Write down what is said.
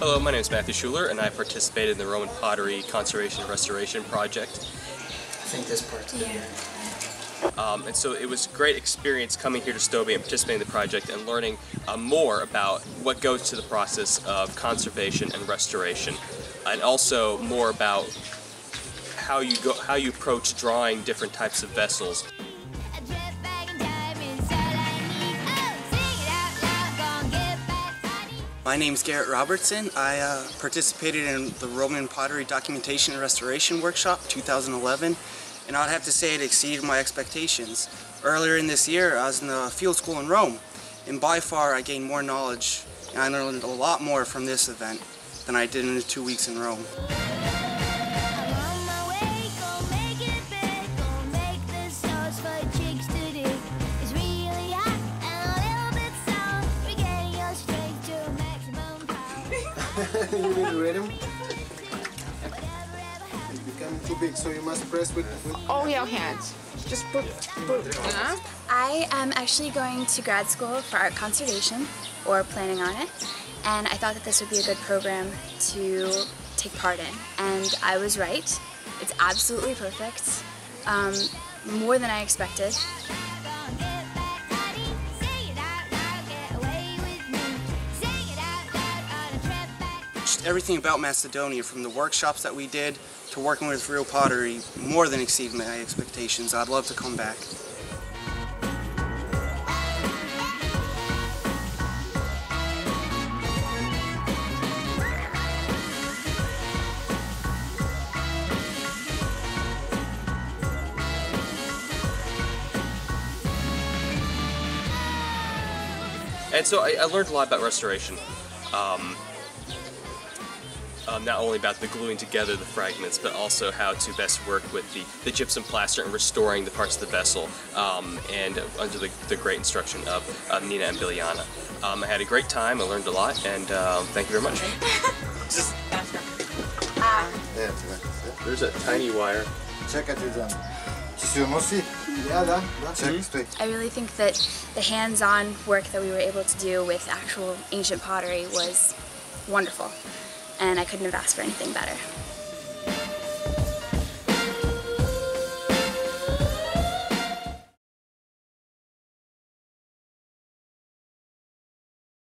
Hello, my name is Matthew Schuler, and I participated in the Roman pottery conservation and restoration project. I think this part's good. And so it was a great experience coming here to Stobi and participating in the project and learning more about what goes to the process of conservation and restoration, and also more about how you approach drawing different types of vessels. My name is Garrett Robertson. I participated in the Roman Pottery Documentation and Restoration Workshop 2011, and I'd have to say it exceeded my expectations. Earlier in this year, I was in the field school in Rome, and by far I gained more knowledge, and I learned a lot more from this event than I did in the 2 weeks in Rome. You need to read them. It's becoming too big, so you must press with all your hands. Just put. I am actually going to grad school for art conservation, or planning on it, and I thought that this would be a good program to take part in. And I was right. It's absolutely perfect. More than I expected. Everything about Macedonia, from the workshops that we did to working with real pottery, more than exceeded my expectations. I'd love to come back. And so I learned a lot about restoration. Not only about the gluing together the fragments, but also how to best work with the gypsum plaster and restoring the parts of the vessel, and under the great instruction of Nina and Biljana. I had a great time, I learned a lot, and thank you very much. There's a tiny wire. I really think that the hands-on work that we were able to do with actual ancient pottery was wonderful, and I couldn't have asked for anything better.